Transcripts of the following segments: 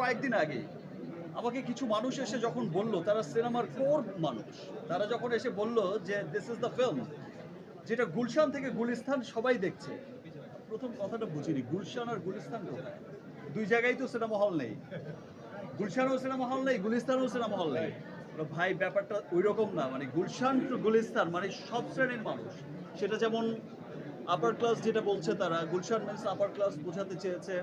কয়েকদিন আগে আমাকে কিছু মানুষ এসে যখন বলল, তারা সিনেমার কোর মানুষ, তারা যখন এসে বলল যে দিস ইজ দ্য ফিল্ম যেটা গুলশান থেকে গুলিস্তান সবাই দেখছে। প্রথম কথাটা বুঝিনি, গুলশান আর গুলিস্তান কোথায়? দুই জায়গায় তো সিনেমা হল নেই, গুলশানও সিনেমা হল নেই, গুলিস্তানও সিনেমা হল নেই। ভাই ব্যাপারটা ওই রকম না, মানে গুলশান টু গুলিস্তান মানে সব শ্রেণীর মানুষ। সেটা যেমন আপার ক্লাস যেটা বলছে তারা, গুলশান মিন্স আপার ক্লাস বোঝাতে চেয়েছে,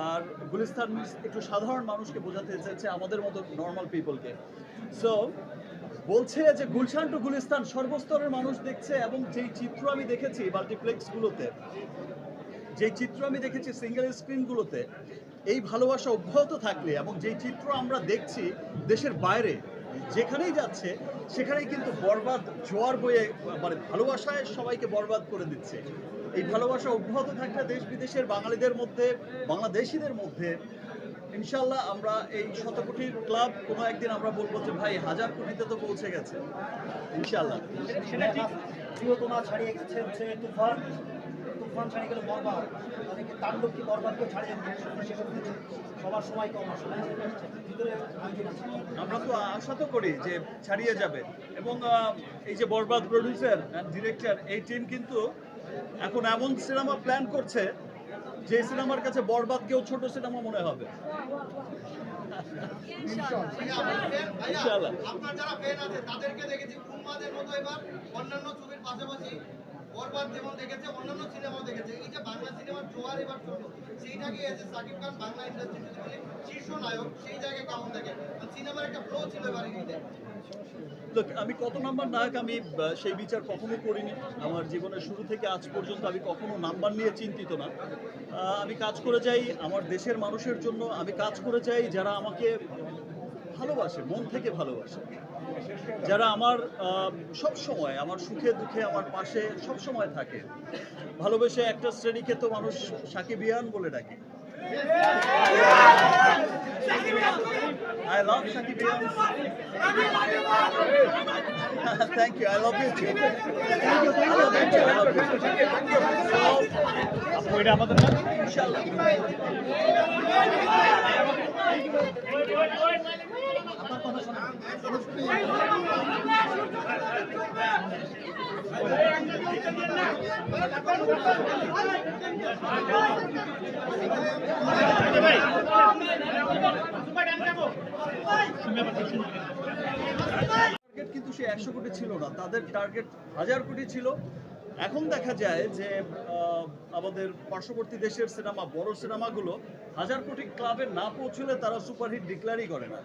আর গুলিস্তান মিন্স একটু সাধারণ মানুষকে বোঝাতে চেয়েছে, আমাদের মতো নর্মাল পিপলকে। সো বলছে যে গুলশান টু গুলিস্তান সর্বস্তরের মানুষ দেখছে, এবং যেই চিত্র আমি দেখেছি মাল্টিপ্লেক্সগুলোতে, যেই চিত্র আমি দেখেছি সিঙ্গেল স্ক্রিনগুলোতে, এই ভালোবাসা অব্যাহত থাকলে এবং যেই চিত্র আমরা দেখছি দেশের বাইরে যেখানেই যাচ্ছে সেখানেই কিন্তু বরবাদ জোয়ার বয়ে, মানে ভালোবাসায় সবাইকে বরবাদ করে দিচ্ছে। এই ভালোবাসা অব্যাহত থাকলে দেশ বিদেশের বাঙালিদের মধ্যে, বাংলাদেশিদের মধ্যে ইনশাল্লাহ আমরা এই 100 কোটির ক্লাব কোনো একদিন আমরা বলবো যে ভাই 1000 কোটিতে তো পৌঁছে গেছে ইনশাল্লাহ। সেটা ঠিক। প্রিয়তমা ছাড়িয়ে গেছে হচ্ছে তুফান, তুফান ছাড়িয়ে গেলে বরবাদ, তাদেরকে তাণ্ডব কি বরবাদকে ছাড়িয়ে শেষ হতে সবার সময় কম আসলে ভিতরে আমরা তো আশা তো করি যে ছাড়িয়ে যাবে, এবং এই যে বরবাদ প্রডিউসার অ্যান্ড ডিরেক্টর এই টিম কিন্তু এখন এমন সিনেমা প্ল্যান করছে যে সিনেমার কাছে বরবাদকেও ছোট সিনেমা মনে হবে। ইনশাআল্লাহ। আপনার যারা ফ্যান আছে তাদেরকে দেখেছি উন্মাদের মতো এবার অন্যান্য ছবির পাশাপাশি বরবাদ যেমন দেখেছে অন্যান্য সিনেমাও দেখেছে। এই যে বাংলা সিনেমার জোয়ার এবার চললো, সেইটাকে এসে সাকিব খান বাংলা ইন্ডাস্ট্রি যদি বলি শীর্ষ নায়ক, সেই জায়গায় কেমন দেখে? সিনেমার একটা ফ্লো ছিল এবার ঈদে। লোক, আমি কত নাম্বার নায়ক আমি সেই বিচার কখনো করিনি। আমার জীবনের শুরু থেকে আজ পর্যন্ত আমি কখনো নাম্বার নিয়ে চিন্তিত না। আমি কাজ করে যাই আমার দেশের মানুষের জন্য, আমি কাজ করে যাই যারা আমাকে ভালোবাসে, মন থেকে ভালোবাসে, যারা আমার সব সময় আমার সুখে দুঃখে আমার পাশে সব সময় থাকে। ভালোবেসে একটা শ্রেণীকে তো মানুষ সাকিবিয়ান বলে ডাকে। I love Shakibians. Thank you. I love you too. I love you too. I love you too. আপু এটা আমাদের না? ইনশাআল্লাহ। আপনার কথা টার্গেট কিন্তু সে 100 কোটি ছিল না, তাদের টার্গেট 1000 কোটি ছিল। এখন দেখা যায় যে আমাদের পার্শ্ববর্তী দেশের সিনেমা, বড় সিনেমাগুলো 1000 কোটি ক্লাবে না পৌঁছলে তারা সুপারহিট ডিক্লারই করে না,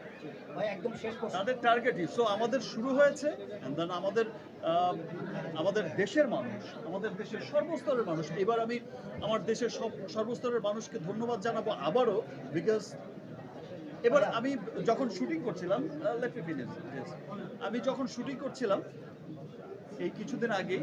ভাই একদম শেষ কথা। তাদের টার্গেটই। সো আমাদের শুরু হয়েছে, দেন আমাদের দেশের মানুষ, আমাদের দেশের সর্বস্তরের মানুষ। এবার আমি আমার দেশের সর্বস্তরের মানুষকে ধন্যবাদ জানাবো আবারও, বিকজ এবার আমি যখন শুটিং করছিলাম, আমি যখন শুটিং করছিলাম এই কিছুদিন আগেই